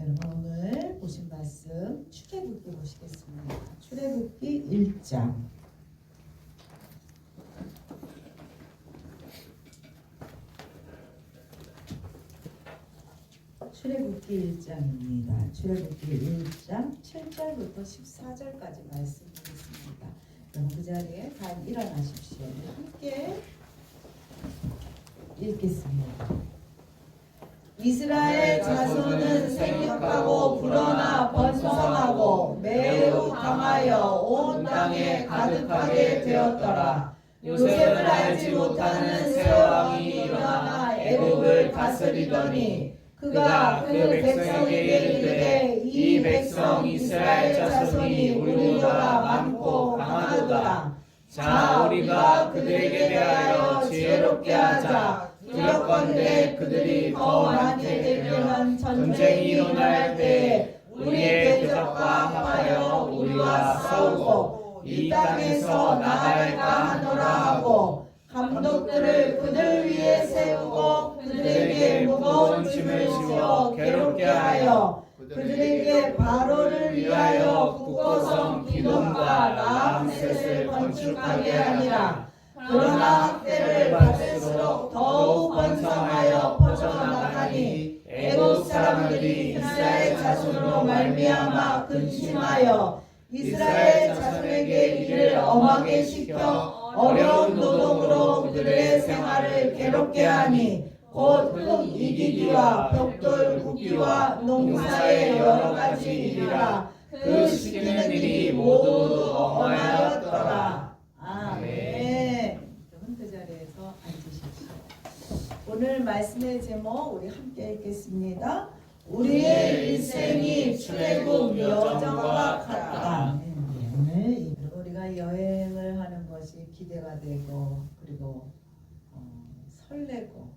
여러분 오늘 보신 말씀 출애굽기 보시겠습니다. 출애굽기 1장. 출애굽기 1장입니다. 출애굽기 1장 7절부터 14절까지 말씀 드리겠습니다. 여러분 그 자리에 다 일어나십시오. 함께 읽겠습니다. 이스라엘 자손은 생육하고 불어나 번성하고 매우 강하여 온 땅에 가득하게 되었더라. 요셉을 알지 못하는 세왕이 일어나 애굽을 다스리더니 그가 그 백성에게 이르되 이 백성 이스라엘 자손이 우리보다 많고 강하도다. 자 우리가 그들에게 대하여 지혜롭게 하자. 두렵건대 그들이 더 많게 되면 전쟁이 일어날 때에 우리의 대적과 합하여 우리와 싸우고 이 땅에서 나갈까 하노라 하고 감독들을 그들 위에 세우고 그들에게 무거운 짐을 지워 괴롭게 하여 그들에게 바로를 위하여 국고성 기돔과 라암셋을 건축하게 하니라. 그러나 학대를 받을수록 더욱 번성하여 퍼져나가니 애굽 사람들이 이스라엘 자손으로 말미암아 근심하여 이스라엘 자손에게 이를 엄하게 시켜 어려운 노동으로 그들의 생활을 괴롭게 하니 곧 흙 이기기와 벽돌 굽기와 농사의 여러 가지 일이라. 그 시키는 일이 모두 엄하였더라. 아멘. 여러분 그 자리에서 앉으십시오. 오늘 말씀의 제목 우리 함께 읽겠습니다. 우리의 일생이 출애굽 여정과 같다. 오늘 우리가 여행을 하는 것이 기대가 되고 그리고 설레고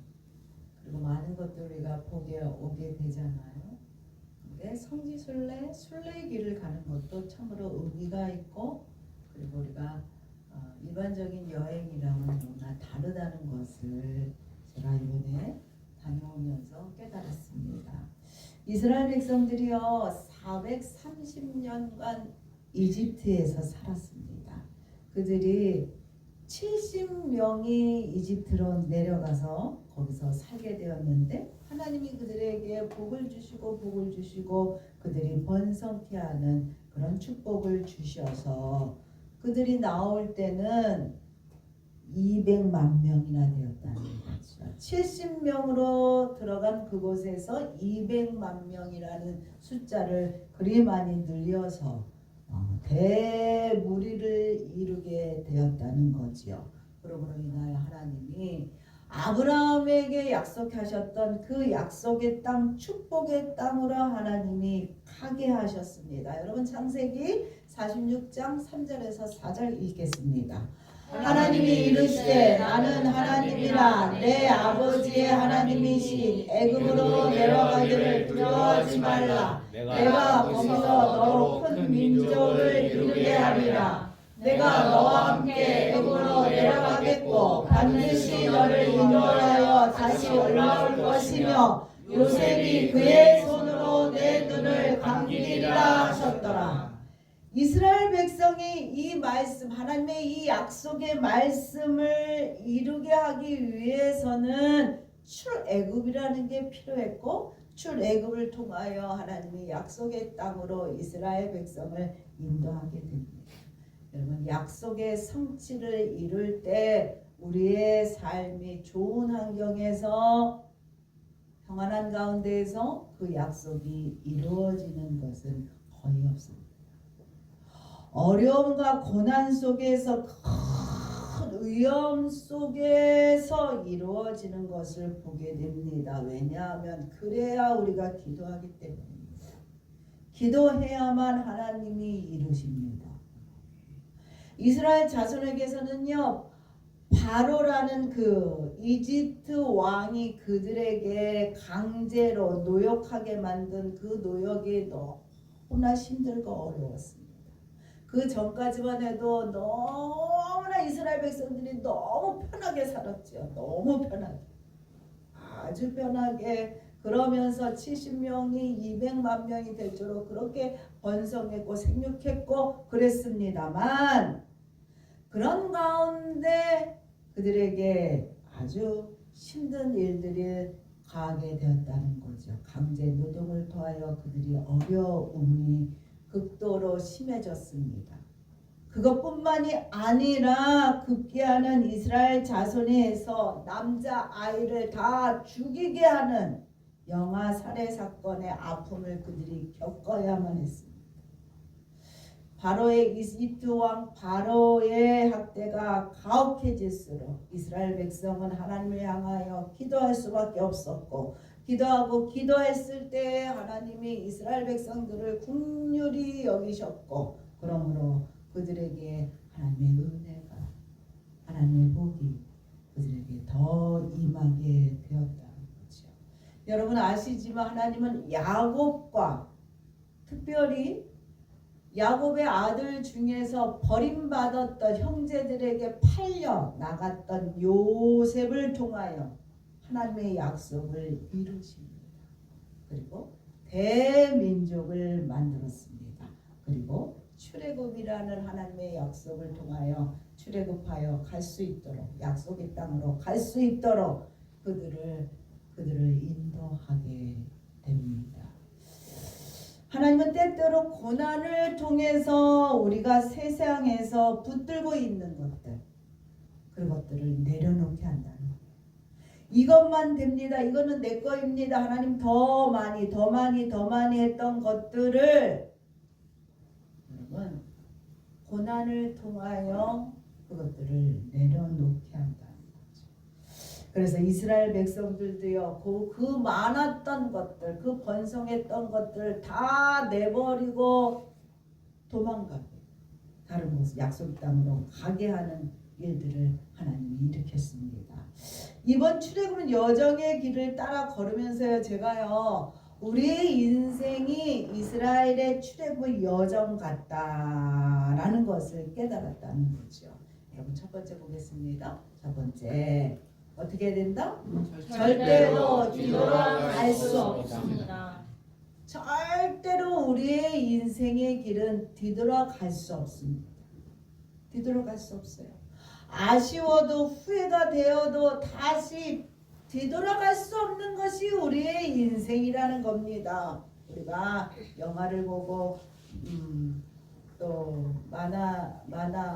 그리고 많은 것들 우리가 보게 오게 되잖아요. 근데 성지순례 순례길을 가는 것도 참으로 의미가 있고 그리고 우리가 일반적인 여행이랑은 너무나 다르다는 것을 제가 이번에 다녀오면서 깨달았습니다. 이스라엘 백성들이요 430년간 이집트에서 살았습니다. 그들이 70명이 이집트로 내려가서 거기서 살게 되었는데 하나님이 그들에게 복을 주시고 그들이 번성케 하는 그런 축복을 주셔서 그들이 나올 때는 200만 명이나 되었다는 거죠. 70명으로 들어간 그곳에서 200만 명이라는 숫자를 그리 많이 늘려서 대무리를 이루게 되었다는 거지요. 그러므로 인하여 하나님이 아브라함에게 약속하셨던 그 약속의 땅, 축복의 땅으로 하나님이 가게 하셨습니다. 여러분 창세기 46장 3절에서 4절 읽겠습니다. 하나님이 이르시되 나는 하나님이라 내 아버지의 하나님이신 애굽으로 내려가기를 두려워하지 말라. 내가 거기서 너로 큰 민족을 이루게 하리라. 내가 너와 함께 애굽으로 내려가겠고 반드시 너를 인도하여 다시 올라올 것이며 요셉이 그의 손으로 내 눈을 감기리라 하셨더라. 이스라엘 백성이 이 말씀 하나님의 이 약속의 말씀을 이루게 하기 위해서는 출애굽이라는 게 필요했고 출애굽을 통하여 하나님이 약속의 땅으로 이스라엘 백성을 인도하게 됩니다. 여러분 약속의 성취를 이룰 때 우리의 삶이 좋은 환경에서 평안한 가운데에서 그 약속이 이루어지는 것은 거의 없습니다. 어려움과 고난 속에서 큰 위험 속에서 이루어지는 것을 보게 됩니다. 왜냐하면 그래야 우리가 기도하기 때문입니다. 기도해야만 하나님이 이루십니다. 이스라엘 자손에게서는요 바로라는 그 이집트 왕이 그들에게 강제로 노역하게 만든 그 노역이 너무나 힘들고 어려웠습니다. 그 전까지만 해도 너무나 이스라엘 백성들이 너무 편하게 살았죠. 너무 편하게 아주 편하게 그 그러면서 70명이 200만 명이 될 줄로 그렇게 번성했고 생육했고 그랬습니다만, 그런 가운데 그들에게 아주 힘든 일들이 가하게 되었다는 거죠. 강제 노동을 통하여 그들이 어려움이 극도로 심해졌습니다. 그것뿐만이 아니라 급기야는 이스라엘 자손에서 남자 아이를 다 죽이게 하는 영아 살해 사건의 아픔을 그들이 겪어야만 했습니다. 바로의 이집트 왕 바로의 학대가 가혹해질수록 이스라엘 백성은 하나님을 향하여 기도할 수밖에 없었고, 기도하고 기도했을 때 하나님이 이스라엘 백성들을 긍휼히 여기셨고, 그러므로 그들에게 하나님의 은혜가, 하나님의 복이 그들에게 더 임하게 되었다는 거죠. 여러분 아시지만 하나님은 야곱과, 특별히 야곱의 아들 중에서 버림받았던 형제들에게 팔려 나갔던 요셉을 통하여 하나님의 약속을 이루십니다. 그리고 대민족을 만들었습니다. 그리고 출애굽이라는 하나님의 약속을 통하여 출애굽하여 갈 수 있도록, 약속의 땅으로 갈 수 있도록 그들을 인도하게 됩니다. 하나님은 때때로 고난을 통해서 우리가 세상에서 붙들고 있는 것들, 그런 것들을 내려놓게 한다는 거예요. 이것만 됩니다. 이거는 내 거입니다. 하나님 더 많이 했던 것들을 여러분 고난을 통하여 그것들을 내려놓게 한다는 거죠. 그래서 이스라엘 백성들도요, 그 많았던 것들, 그 번성했던 것들 다 내버리고 도망가게, 다른 곳 약속 땅으로 가게 하는 일들을 하나님이 일으켰습니다. 이번 출애굽은 여정의 길을 따라 걸으면서요, 제가요, 우리의 인생이 이스라엘의 출애굽 여정 같다라는 것을 깨달았다는 거죠. 여러분 첫 번째 보겠습니다. 첫 번째, 어떻게 해야 된다? 절대로 뒤돌아갈 수 없습니다. 절대로 우리의 인생의 길은 뒤돌아갈 수 없습니다. 뒤돌아갈 수 없어요. 아쉬워도 후회가 되어도 다시 뒤돌아갈 수 없는 것이 우리의 인생이라는 겁니다. 우리가 영화를 보고 또 만화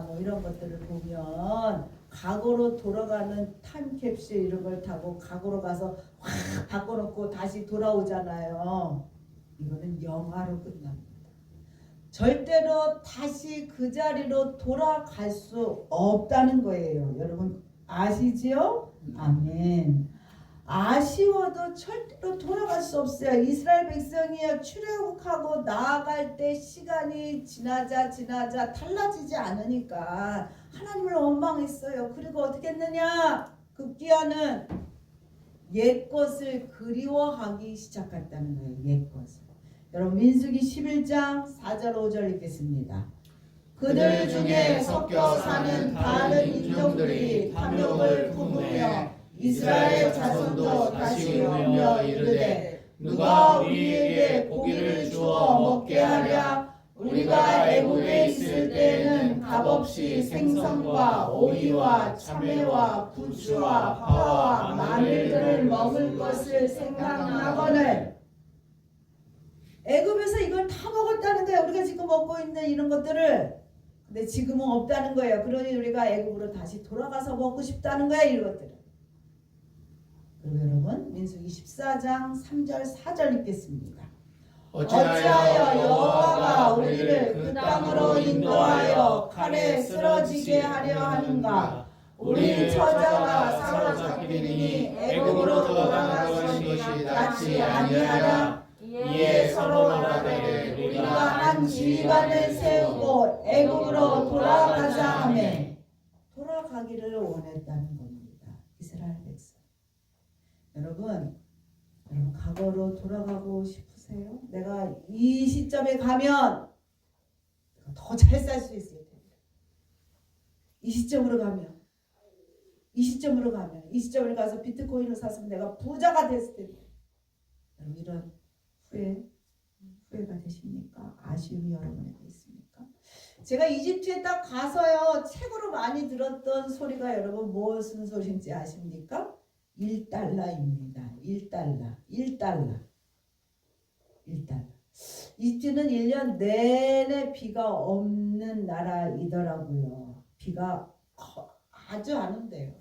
뭐 이런 것들을 보면 과거로 돌아가는 타임캡슐 이런 걸 타고 과거로 가서 확 바꿔놓고 다시 돌아오잖아요. 이거는 영화로 끝납니다. 절대로 다시 그 자리로 돌아갈 수 없다는 거예요. 여러분 아시지요? 아멘. 아쉬워도 절대로 돌아갈 수 없어요. 이스라엘 백성이야 출애굽하고 나아갈 때 시간이 지나자 달라지지 않으니까 하나님을 원망했어요. 그리고 어떻게 했느냐? 급기야는 옛것을 그리워하기 시작했다는 거예요. 옛것을. 여러분 민수기 11장 4절 5절 읽겠습니다. 그들 중에 섞여 사는 다른 인종들이 탐욕을 품으며 이스라엘 자손도 다시 울며 이르되 누가 우리에게 고기를 주어 먹게 하랴. 우리가 애굽에 있을 때에는 값없이 생선과 오이와 참외와 부추와 파와 마늘들을 먹을 것을 생각나거늘. 애굽에서 이걸 다 먹었다는 거예요. 우리가 지금 먹고 있는 이런 것들을. 근데 지금은 없다는 거예요. 그러니 우리가 애굽으로 다시 돌아가서 먹고 싶다는 거예요. 이런 것들을. 그리고 여러분 민수기 14장 3절 4절 읽겠습니다. 어찌하여 여호와가 우리를 그 땅으로 인도하여 칼에 쓰러지게 하려 하는가. 우리 처자가 사로잡히니 애굽으로 돌아가는 것이 낫지 아니하랴. 이에 서로 말하되 우리가 한 지휘관을 세우고 애굽으로 돌아가자 하매. 돌아가기를 원했다는 겁니다. 이스라엘 백성. 여러분 과거로 돌아가고 싶으세요? 내가 이 시점에 가면 더 잘 살 수 있을 텐데. 이 시점으로 가서 비트코인을 사서 내가 부자가 됐을 텐데. 여러분 이런 후회가 되십니까? 아쉬움이 여러분에게 있습니까? 제가 이집트에 딱 가서요 책으로 많이 들었던 소리가 여러분 무슨 소리인지 아십니까? 1달러입니다. 1달러. 이집트는 1년 내내 비가 없는 나라이더라고요. 비가 아주 안 온대요.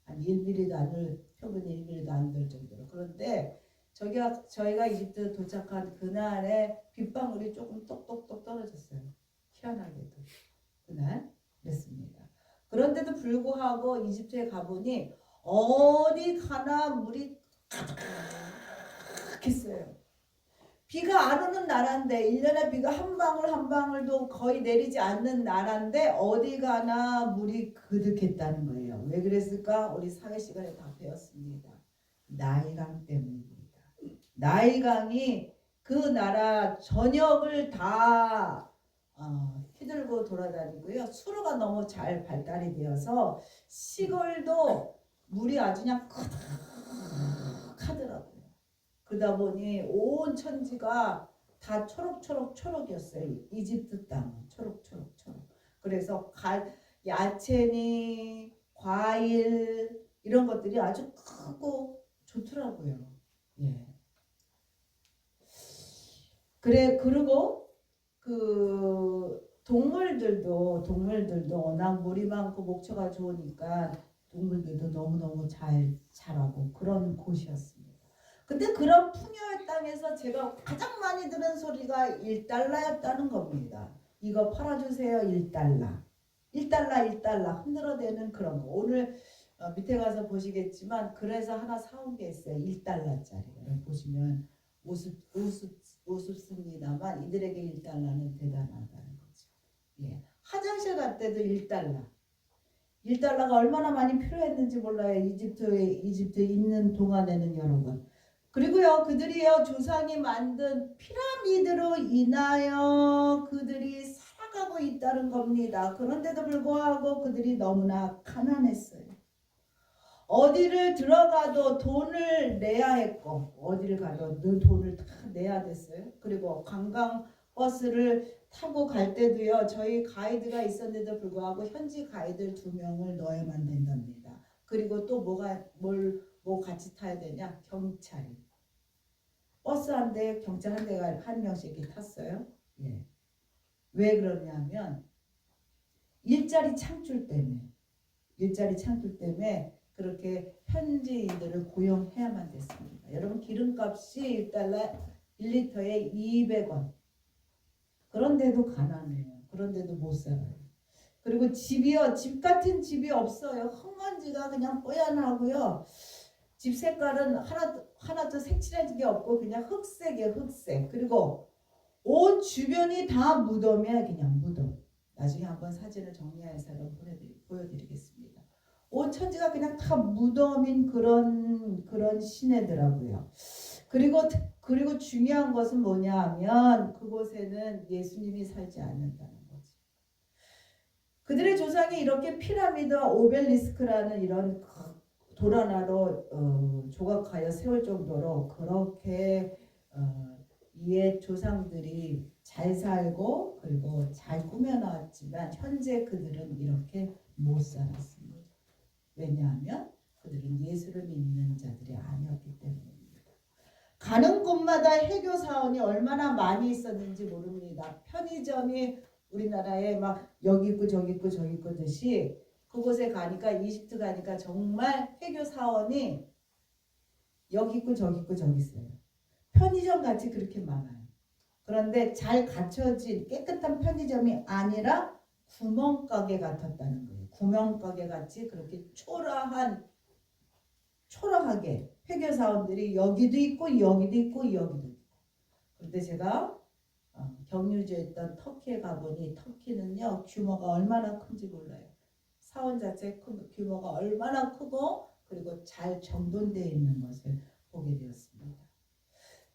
한 1mm도 안 올, 평균 1mm도 안 될 정도로. 그런데 저희가 이집트 도착한 그날에 빗방울이 조금 똑똑똑 떨어졌어요. 희한하게도 그날 그랬습니다. 그런데도 불구하고 이집트에 가보니 어디 가나 물이 가득했어요. 비가 안 오는 나라인데 1년에 비가 한 방울 한 방울도 거의 내리지 않는 나라인데 어디 가나 물이 그득했다는 거예요. 왜 그랬을까? 우리 사회 시간에 다 배웠습니다. 나일강 때문입니다. 나일강이 그 나라 전역을 다 휘들고 돌아다니고요. 수로가 너무 잘 발달이 되어서 시골도 물이 아주 그냥 크득하더라고요. 그러다 보니 온 천지가 다 초록이었어요. 이집트 땅은 초록. 그래서 야채니 과일 이런 것들이 아주 크고 좋더라고요. 예. 그리고 그 동물들도 워낙 물이 많고 목초가 좋으니까 동물들도 너무너무 잘 자라고 그런 곳이었습니다. 근데 그런 풍요의 땅에서 제가 가장 많이 들은 소리가 1달러였다는 겁니다. 이거 팔아주세요. 1달러 흔들어대는 그런 거. 오늘 밑에 가서 보시겠지만 그래서 하나 사온 게 있어요. 1달러짜리. 보시면 우습습니다만 이들에게 1달러는 대단하다는 거죠. 예. 화장실 갈 때도 1달러가 얼마나 많이 필요했는지 몰라요. 이집트에 있는 동안에는 여러분. 그리고요 그들이요 조상이 만든 피라미드로 인하여 그들이 살아가고 있다는 겁니다. 그런데도 불구하고 그들이 너무나 가난했어요. 어디를 들어가도 돈을 내야 했고 어디를 가도 늘 돈을 다 내야 됐어요. 그리고 관광 버스를 타고 갈 때도요 저희 가이드가 있었는데도 불구하고 현지 가이드 2명을 넣어야만 된답니다. 그리고 또 뭐 같이 타야 되냐? 경찰이. 버스 한 대, 경찰 한 대가 한 명씩 이렇게 탔어요. 예. 왜 그러냐면 일자리 창출 때문에 그렇게 현지인들을 고용해야만 됐습니다. 여러분 기름값이 1리터에 200원. 그런데도 가난해요. 그런데도 못 살아요. 그리고 집이요. 집 같은 집이 없어요. 흙먼지가 그냥 뽀얀하고요. 집 색깔은 하나도 색칠한 게 없고 그냥 흑색이에요. 흑색. 그리고 온 주변이 다 무덤이야. 그냥 무덤. 나중에 한번 사진을 정리해서 보여드리겠습니다. 온 천지가 그냥 다 무덤인 그런 시내더라고요. 그리고 중요한 것은 뭐냐 하면 그곳에는 예수님이 살지 않는다는 거지. 그들의 조상이 이렇게 피라미드와 오벨리스크라는 이런 돌 하나로 조각하여 세울 정도로 그렇게 옛 조상들이 잘 살고 그리고 잘 꾸며놨지만 현재 그들은 이렇게 못 살았습니다. 왜냐하면 그들은 예수를 믿는 자들이 아니었기 때문입니다. 가는 곳마다 해교 사원이 얼마나 많이 있었는지 모릅니다. 편의점이 우리나라에 막 여기 있고 저기 있고 저기 있고 듯이 그곳에 가니까 이집트 가니까 정말 해교 사원이 여기 있고 저기 있고 저기 있어요. 편의점 같이 그렇게 많아요. 그런데 잘 갖춰진 깨끗한 편의점이 아니라 구멍가게 같았다는 거예요. 구멍가게 같이 그렇게 초라하게 회계 사원들이 여기도 있고 여기도 있고 여기도 있고. 그런데 제가 경유지에 있던 터키에 가보니 터키는요 규모가 얼마나 큰지 몰라요. 사원 자체 규모가 얼마나 크고 그리고 잘 정돈되어 있는 것을 보게 되었습니다.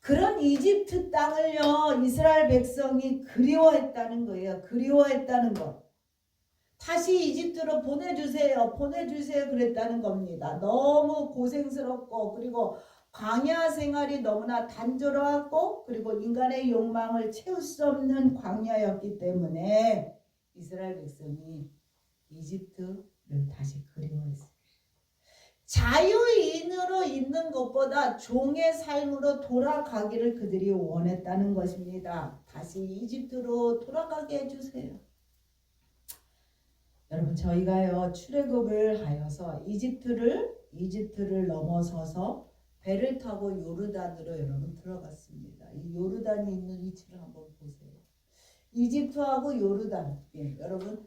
그런 이집트 땅을요 이스라엘 백성이 그리워했다는 거예요. 그리워했다는 것. 다시 이집트로 보내주세요 그랬다는 겁니다. 너무 고생스럽고 그리고 광야 생활이 너무나 단조로웠고 그리고 인간의 욕망을 채울 수 없는 광야였기 때문에 이스라엘 백성이 이집트를 다시 그리워했어요. 자유인으로 있는 것보다 종의 삶으로 돌아가기를 그들이 원했다는 것입니다. 다시 이집트로 돌아가게 해주세요. 여러분, 저희가요 출애굽을 하여서 이집트를 넘어서서 배를 타고 요르단으로 여러분 들어갔습니다. 이 요르단이 있는 위치를 한번 보세요. 이집트하고 요르단, 여러분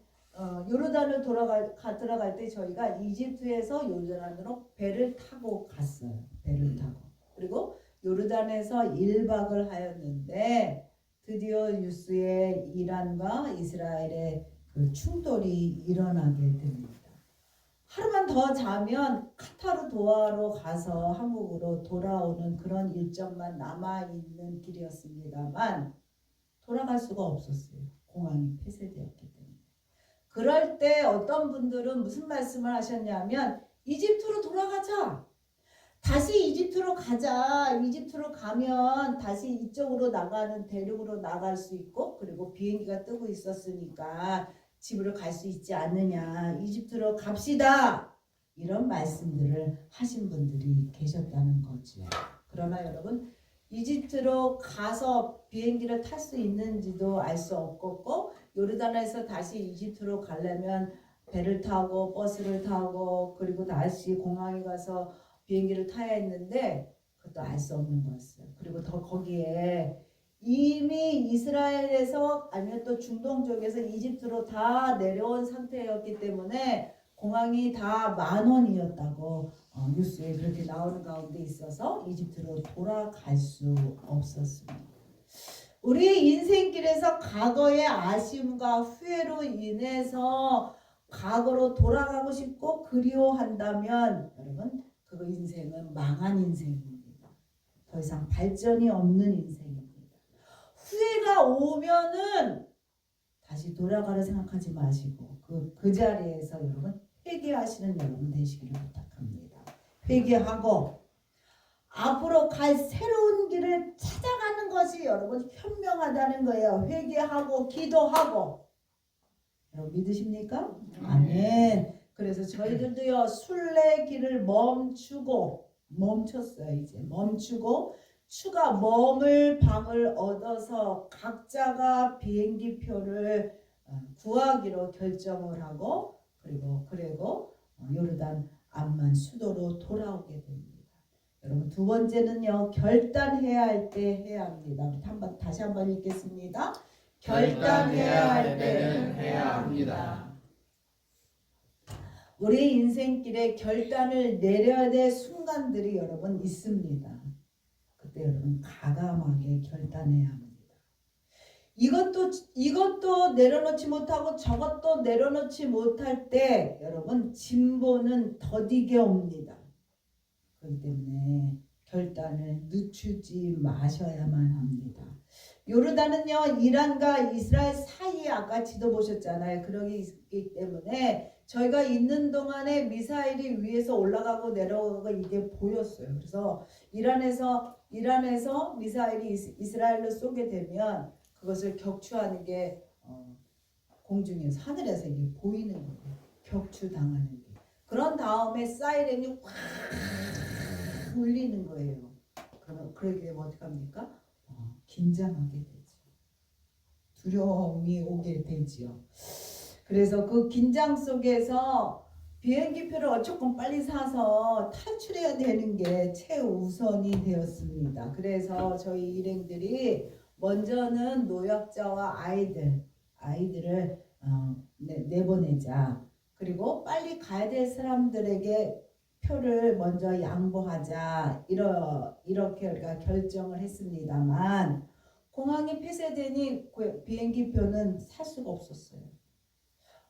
요르단을 들어갈 때 저희가 이집트에서 요르단으로 배를 타고 갔어요. 배를 타고. 그리고 요르단에서 1박을 하였는데 드디어 뉴스에 이란과 이스라엘의 그 충돌이 일어나게 됩니다. 하루만 더 자면 카타르 도하로 가서 한국으로 돌아오는 그런 일정만 남아있는 길이었습니다만 돌아갈 수가 없었어요. 공항이 폐쇄되었기 때문에. 그럴 때 어떤 분들은 무슨 말씀을 하셨냐면 이집트로 돌아가자. 다시 이집트로 가자. 이집트로 가면 다시 이쪽으로 나가는 대륙으로 나갈 수 있고 그리고 비행기가 뜨고 있었으니까 집으로 갈 수 있지 않느냐. 이집트로 갑시다. 이런 말씀들을 하신 분들이 계셨다는 거죠. 그러나 여러분 이집트로 가서 비행기를 탈 수 있는지도 알 수 없었고 요르단에서 다시 이집트로 가려면 배를 타고 버스를 타고 그리고 다시 공항에 가서 비행기를 타야 했는데 그것도 알 수 없는 거였어요. 그리고 더 거기에 이미 이스라엘에서 아니면 또 중동 쪽에서 이집트로 다 내려온 상태였기 때문에 공항이 다 10,000원이었다고 뉴스에 그렇게 나오는 가운데 있어서 이집트로 돌아갈 수 없었습니다. 우리 인생길에서 과거의 아쉬움과 후회로 인해서 과거로 돌아가고 싶고 그리워한다면 여러분 그 인생은 망한 인생입니다. 더 이상 발전이 없는 인생입니다. 후회가 오면은 다시 돌아가려 생각하지 마시고 그 자리에서 여러분 회개하시는 여러분 되시기를 부탁합니다. 회개하고 앞으로 갈 새로운 길을 찾아가는 것이 여러분 현명하다는 거예요. 회개하고 기도하고. 여러분 믿으십니까? 아멘. 그래서 저희들도요 순례길을 멈췄어요. 이제 멈추고 추가 머물 방을 얻어서 각자가 비행기표를 구하기로 결정을 하고 그리고 요르단 암만 수도로 돌아오게 됩니다. 여러분 두 번째는요 결단해야 할 때 해야 합니다. 다시 한번 읽겠습니다. 결단해야 할 때는 해야 합니다. 우리 인생길에 결단을 내려야 될 순간들이 여러분 있습니다. 그때 여러분 과감하게 결단해야 합니다. 이것도 내려놓지 못하고 저것도 내려놓지 못할 때 여러분 진보는 더디게 옵니다. 그렇기 때문에 결단을 늦추지 마셔야만 합니다. 요르단은요 이란과 이스라엘 사이에 아까 지도 보셨잖아요. 그러기 때문에 저희가 있는 동안에 미사일이 위에서 올라가고 내려가고 이게 보였어요. 그래서 이란에서 미사일이 이스라엘로 쏘게 되면 그것을 격추하는 게 공중에서 하늘에서 이게 보이는 거예요. 격추당하는 게. 그런 다음에 사이렌이 확 울리는 거예요. 그러게 되면 어떻게 합니까? 긴장하게 되죠. 두려움이 오게 되지요. 그래서 그 긴장 속에서 비행기표를 어쨌건 빨리 사서 탈출해야 되는 게 최우선이 되었습니다. 그래서 저희 일행들이 먼저는 노약자와 아이들을 내보내자. 그리고 빨리 가야 될 사람들에게 표를 먼저 양보하자. 이렇게 우리가 결정을 했습니다만 공항이 폐쇄되니 비행기표는 살 수가 없었어요.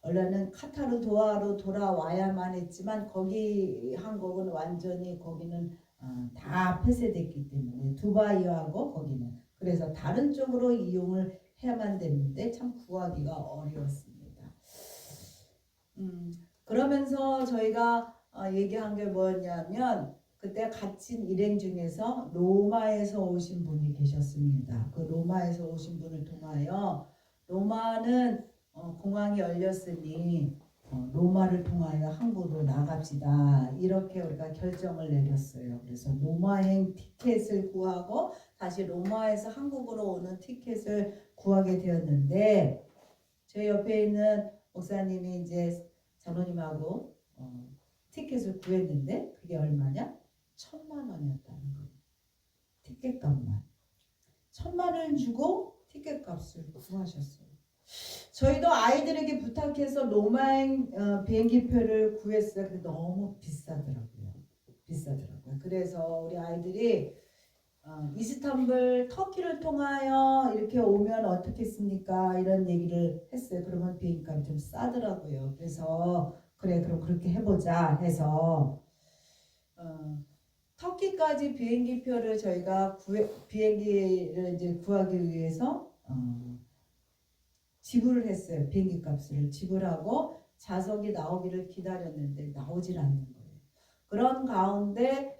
원래는 카타르 도하로 돌아와야만 했지만 거기 한국은 완전히 거기는 다 폐쇄됐기 때문에 두바이하고 거기는 그래서 다른 쪽으로 이용을 해야만 됐는데 참 구하기가 어려웠습니다. 그러면서 저희가 얘기한 게 뭐였냐면 그때 갇힌 일행 중에서 로마에서 오신 분이 계셨습니다. 그 로마에서 오신 분을 통하여 로마는 공항이 열렸으니 로마를 통하여 한국으로 나갑시다. 이렇게 우리가 결정을 내렸어요. 그래서 로마행 티켓을 구하고 다시 로마에서 한국으로 오는 티켓을 구하게 되었는데 제 옆에 있는 목사님이 이제 장로님하고 티켓을 구했는데 그게 얼마냐? 1,000,000원이었다는 거예요. 티켓값만. 1,000,000원을 주고 티켓값을 구하셨어요. 저희도 아이들에게 부탁해서 로마행 비행기표를 구했어요. 근데 너무 비싸더라고요. 그래서 우리 아이들이 이스탄불 터키를 통하여 이렇게 오면 어떻겠습니까? 이런 얘기를 했어요. 그러면 비행값이 좀 싸더라고요. 그래서 그래 그럼 그렇게 해보자 해서 터키까지 비행기표를 저희가 비행기를 이제 구하기 위해서 지불을 했어요. 비행기 값을 지불하고 좌석이 나오기를 기다렸는데 나오질 않는 거예요. 그런 가운데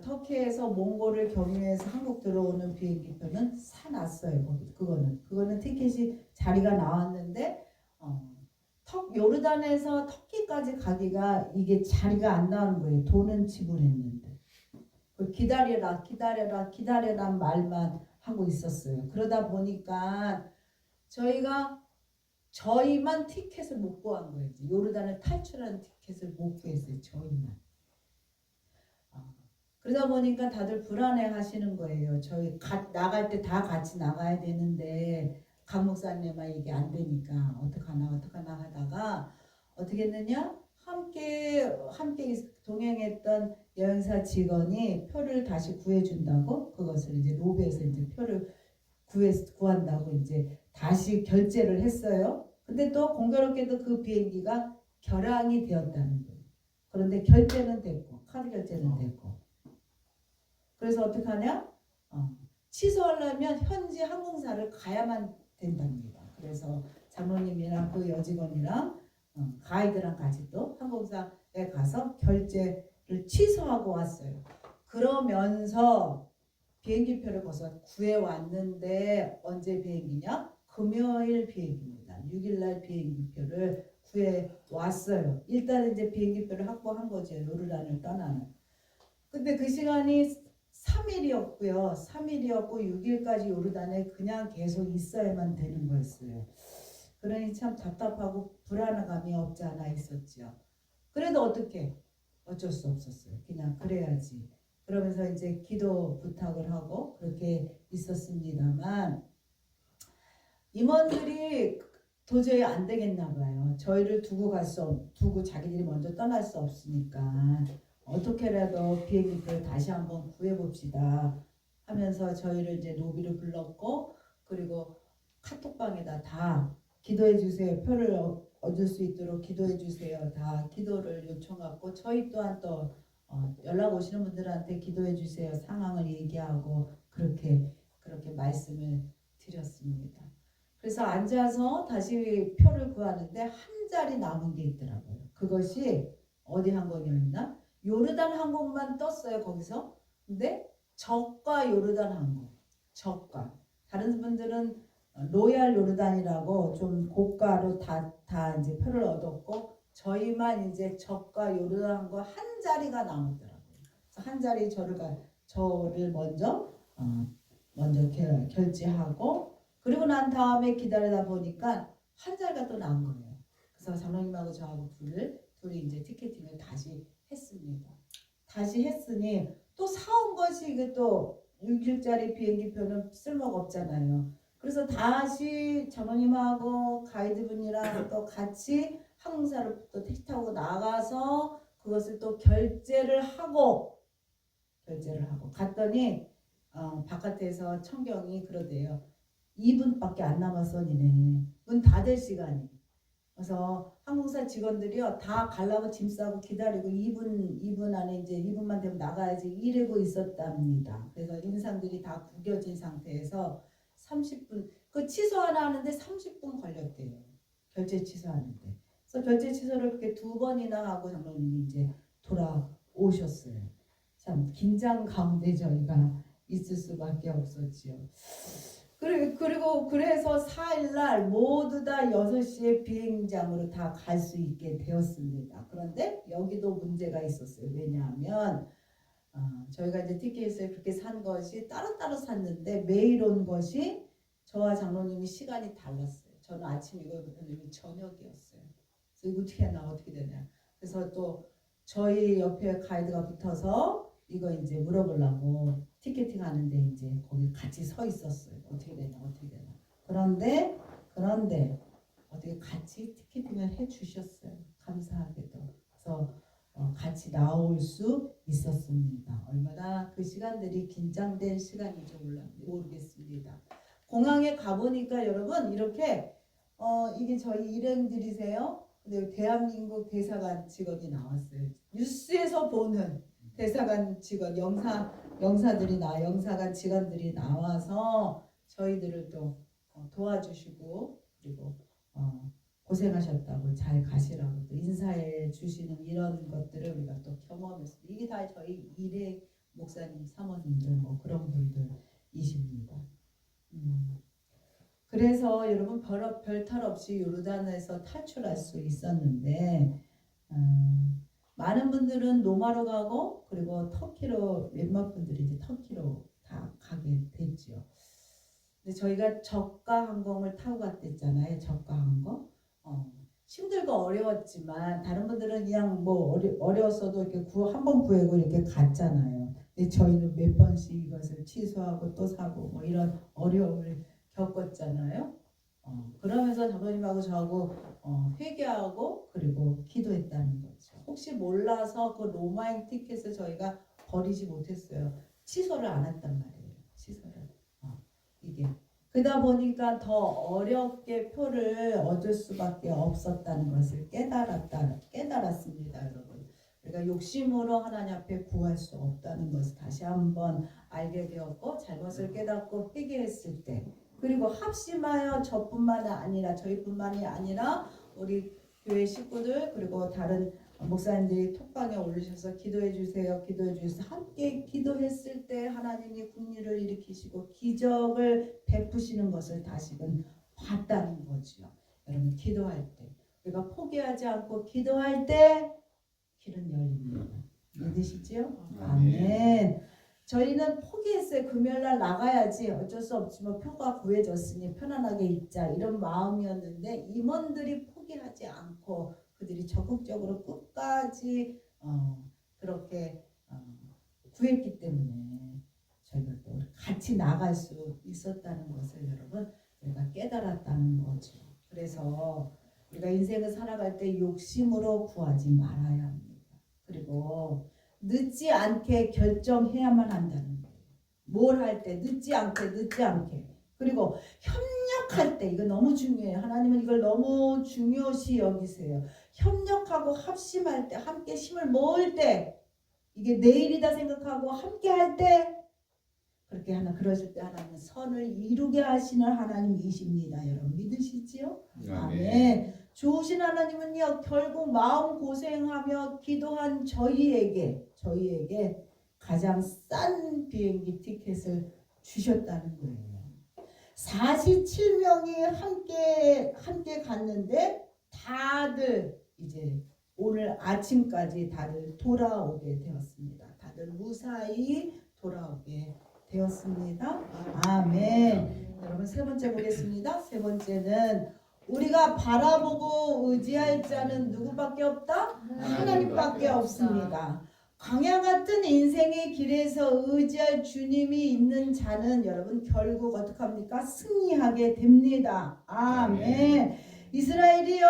터키에서 몽골을 경유해서 한국 들어오는 비행기표는 사놨어요. 그거는 티켓이 자리가 나왔는데 요르단에서 터키까지 가기가 이게 자리가 안 나오는 거예요. 돈은 지불했는데 기다려라 말만 하고 있었어요. 그러다 보니까 저희만 티켓을 못 구한 거예요. 요르단을 탈출하는 티켓을 못 구했어요. 저희만. 그러다 보니까 다들 불안해 하시는 거예요. 저희 나갈 때 다 같이 나가야 되는데 강 목사님만 이게 안 되니까 어떡하나 하다가 어떻게 했느냐? 함께 동행했던 여행사 직원이 표를 다시 구해준다고 그것을 이제 로비에서 이제 표를 구한다고 이제 다시 결제를 했어요. 근데 또 공교롭게도 그 비행기가 결항이 되었다는 거예요. 그런데 결제는 됐고 카드 결제는 됐고 그래서 어떡하냐? 취소하려면 현지 항공사를 가야만 된답니다. 그래서 장로님이랑 그 여직원이랑 가이드랑 같이 또 항공사에 가서 결제를 취소하고 왔어요. 그러면서 비행기표를 벌써 구해왔는데 언제 비행기냐? 금요일 비행기입니다. 6일날 비행기표를 구해왔어요. 일단 이제 비행기표를 확보한 거죠. 요르단을 떠나는. 근데 그 시간이 3일이었고요. 3일이었고 6일까지 요르단에 그냥 계속 있어야만 되는 거였어요. 그러니 참 답답하고 불안감이 없지 않아 있었죠. 그래도 어쩔 수 없었어요. 그냥 그래야지. 그러면서 이제 기도 부탁을 하고 그렇게 있었습니다만 임원들이 도저히 안 되겠나 봐요. 저희를 두고 자기들이 먼저 떠날 수 없으니까 어떻게라도 비행기표를 다시 한번 구해봅시다 하면서 저희를 이제 로비로 불렀고 그리고 카톡방에다 다 기도해 주세요. 표를 얻을 수 있도록 기도해 주세요. 다 기도를 요청하고 저희 또한 또 연락 오시는 분들한테 기도해 주세요. 상황을 얘기하고 그렇게 말씀을 드렸습니다. 그래서 앉아서 다시 표를 구하는데 한 자리 남은 게 있더라고요. 그것이 어디 항공이었나? 요르단 항공만 떴어요. 거기서. 근데 저가 요르단 항공. 저가. 다른 분들은 로얄 요르단이라고 좀 고가로 다 이제 표를 얻었고 저희만 이제 저가 요르단 항공 한 자리가 남았더라고요. 그래서 한 자리 저를 먼저 결제하고 그리고 난 다음에 기다리다 보니까 한 자리가 또 나온 거예요. 그래서 장로님하고 저하고 둘이 이제 티켓팅을 다시 했습니다. 다시 했으니 또 사온 것이 이게 또 6일짜리 비행기표는 쓸모가 없잖아요. 그래서 다시 장로님하고 가이드분이랑 또 같이 항공사를 또 택시 타고 나가서 그것을 또 결제를 하고 갔더니 바깥에서 청경이 그러대요. 2분밖에 안 남았어 니네. 문 닫을 시간이. 그래서 항공사 직원들이요 다 가려고 짐 싸고 기다리고 2분 안에 이제 2분만 되면 나가야지 이러고 있었답니다. 그래서 인상들이 다 구겨진 상태에서 30분 그 취소 하나 하는데 30분 걸렸대요. 결제 취소하는데. 그래서 결제 취소를 그렇게 2번이나 하고 장로님이 이제 돌아오셨어요. 참 긴장 가운데 저희가 있을 수밖에 없었지요. 그리고 그래서 4일날 모두 다 6시에 비행장으로 다 갈 수 있게 되었습니다. 그런데 여기도 문제가 있었어요. 왜냐하면 저희가 이제 티켓을 그렇게 산 것이 따로따로 샀는데 매일 온 것이 저와 장로님이 시간이 달랐어요. 저는 아침이고 그분이 저녁이었어요. 그래서 이거 어떻게 하나 어떻게 되냐. 그래서 또 저희 옆에 가이드가 붙어서 이거 이제 물어보려고 티켓팅 하는데 이제 거기 같이 서 있었어요. 어떻게 되냐 어떻게 되냐. 그런데 어떻게 같이 티켓팅을 해 주셨어요. 감사하게도. 그래서 같이 나올 수 있었습니다. 얼마나 그 시간들이 긴장된 시간인지 모르겠습니다. 공항에 가보니까 여러분 이렇게 이게 저희 일행들이세요. 근데 대한민국 대사관 직원이 나왔어요. 뉴스에서 보는 대사관 직원 영사관 직원들이 나와서 저희들을 또 도와주시고 그리고 고생하셨다고 잘 가시라고 또 인사해 주시는 이런 것들을 우리가 또 경험했습니다. 이게 다 저희 일행 목사님, 사모님들 뭐 그런 분들이십니다. 그래서 여러분 별탈 없이 요르단에서 탈출할 수 있었는데 많은 분들은 로마로 가고 그리고 터키로 몇몇 분들이 이제 터키로 다 가게 됐죠. 근데 저희가 저가 항공을 타고 갔댔잖아요. 저가 항공. 힘들고 어려웠지만 다른 분들은 그냥 뭐 어려웠어도 이렇게 한 번 구하고 이렇게 갔잖아요. 근데 저희는 몇 번씩 이것을 취소하고 또 사고 뭐 이런 어려움을 겪었잖아요. 그러면서 장로님하고 저하고 회개하고 그리고 기도했다는 거죠. 혹시 몰라서 그 로마행 티켓을 저희가 버리지 못했어요. 취소를 안 했단 말이에요. 취소를. 이게 그러다 보니까 더 어렵게 표를 얻을 수밖에 없었다는 것을 깨달았습니다, 여러분. 우리가 욕심으로 하나님 앞에 구할 수 없다는 것을 다시 한번 알게 되었고 잘못을 깨닫고 회개했을 때 그리고 합심하여 저희뿐만이 아니라 우리 교회 식구들 그리고 다른 목사님들이 톡방에 올리셔서 기도해 주세요. 함께 기도했을 때 하나님이 국리를 일으키시고 기적을 베푸시는 것을 다시금 봤다는 거죠. 여러분 기도할 때 우리가 포기하지 않고 기도할 때 길은 열립니다. 믿으시죠? 아멘. 저희는 포기했어요. 금요일날 나가야지 어쩔 수 없지만 표가 구해졌으니 편안하게 있자 이런 마음이었는데 임원들이 포기하지 않고 그들이 적극적으로 끝까지 그렇게 구했기 때문에 저희가 또 같이 나갈 수 있었다는 것을 여러분 우리가 깨달았다는 거죠. 그래서 우리가 인생을 살아갈 때 욕심으로 구하지 말아야 합니다. 그리고 늦지 않게 결정해야만 한다는 거예요. 뭘 할 때 늦지 않게 그리고 협력할 때 이거 너무 중요해요. 하나님은 이걸 너무 중요시 여기세요. 협력하고 합심할 때 함께 힘을 모을 때 이게 내일이다 생각하고 함께 할 때 그러실 때 하나님은 선을 이루게 하시는 하나님이십니다. 여러분 믿으시지요? 아멘. 좋으신 하나님은요 결국 마음 고생하며 기도한 저희에게 가장 싼 비행기 티켓을 주셨다는 거예요. 47명이 함께 갔는데 다들 이제 오늘 아침까지 다들 돌아오게 되었습니다. 다들 무사히 돌아오게 되었습니다. 아멘. 여러분 세 번째 보겠습니다. 세 번째는 우리가 바라보고 의지할 자는 누구밖에 없다? 하나님밖에 없습니다. 광야 같은 인생의 길에서 의지할 주님이 있는 자는 여러분 결국 어떻게 합니까? 승리하게 됩니다. 아멘. 이스라엘이요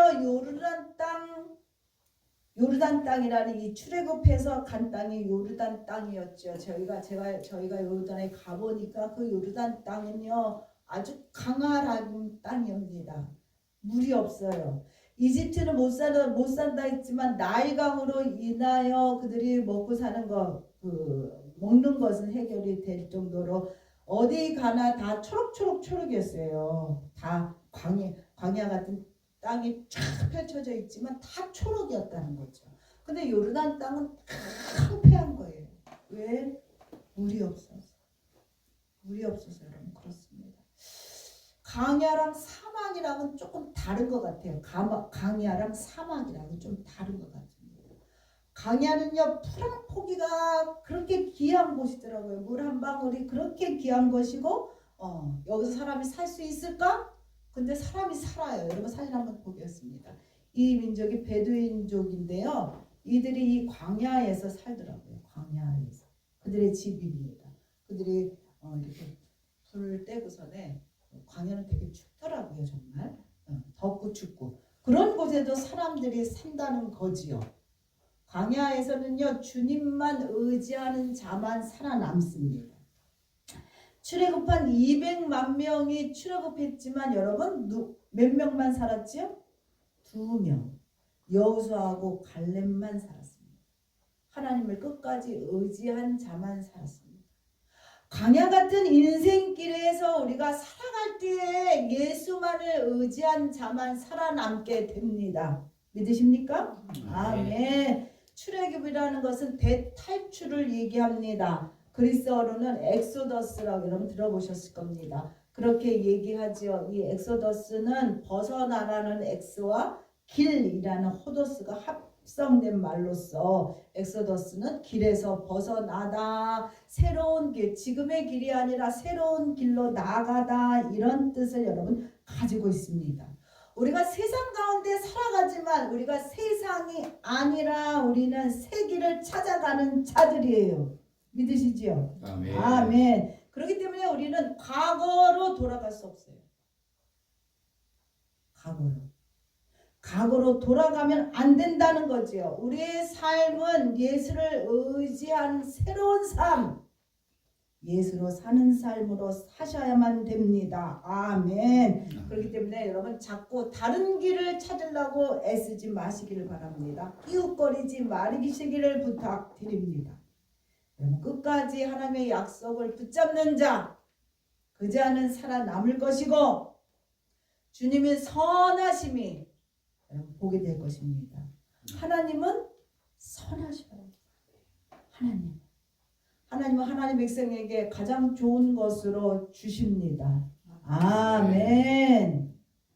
요르단 땅이라는 이 출애굽해서 간 땅이 요르단 땅이었죠. 저희가 요르단에 가보니까 그 요르단 땅은요 아주 강활한 땅입니다. 물이 없어요. 이집트는 못 산다 했지만 나일강으로 인하여 그들이 먹고 사는 먹는 것은 해결이 될 정도로 어디 가나 다 초록이었어요. 다 광야 같은 땅이 쫙 펼쳐져 있지만 다 초록이었다는 거죠. 근데 요르단 땅은 황폐한 거예요. 왜? 물이 없어서. 물이 없어서 여러분 그렇습니다. 강야랑 사막이랑은 조금 다른 것 같아요. 강야랑 사막이랑은 좀 다른 것 같습니다. 강야는요, 푸른 포기가 그렇게 귀한 곳이더라고요. 물 한 방울이 그렇게 귀한 것이고, 여기서 사람이 살 수 있을까? 근데 사람이 살아요. 여러분 사진 한번 보겠습니다. 이 민족이 베두인족인데요. 이들이 이 광야에서 살더라고요. 광야에서. 그들의 집입니다. 그들이 이렇게 불을 떼고서네, 광야는 되게 춥더라고요. 정말 덥고 춥고 그런 곳에도 사람들이 산다는 거지요. 광야에서는요, 주님만 의지하는 자만 살아남습니다. 출애굽한 200만 명이 출애굽했지만 여러분 몇 명만 살았지요? 2명. 여호수아하고 갈렙만 살았습니다. 하나님을 끝까지 의지한 자만 살았습니다. 광야 같은 인생길에서 우리가 살아갈 때에 예수만을 의지한 자만 살아남게 됩니다. 믿으십니까? 아멘. 출애굽이라는 것은 대탈출을 얘기합니다. 그리스어로는 엑소더스라고 여러분 들어보셨을 겁니다. 그렇게 얘기하지요. 이 엑소더스는 벗어나라는 엑스와 길이라는 호도스가 합성된 말로써 엑소더스는 길에서 벗어나다, 새로운 길, 지금의 길이 아니라 새로운 길로 나아가다, 이런 뜻을 여러분 가지고 있습니다. 우리가 세상 가운데 살아가지만 우리가 세상이 아니라 우리는 새 길을 찾아가는 자들이에요. 믿으시지요? 아멘. 아멘. 그렇기 때문에 우리는 과거로 돌아갈 수 없어요. 과거로 돌아가면 안 된다는 거지요. 우리의 삶은 예수를 의지한 새로운 삶, 예수로 사는 삶으로 사셔야만 됩니다. 아멘. 그렇기 때문에 여러분 자꾸 다른 길을 찾으려고 애쓰지 마시기를 바랍니다. 끼웃거리지 말으시기를 부탁드립니다. 여러분 끝까지 하나님의 약속을 붙잡는 자, 그 자는 살아남을 것이고 주님의 선하심이 여러분 보게 될 것입니다. 하나님은 선하셔요. 하나님은 하나님 백성에게 가장 좋은 것으로 주십니다. 아멘.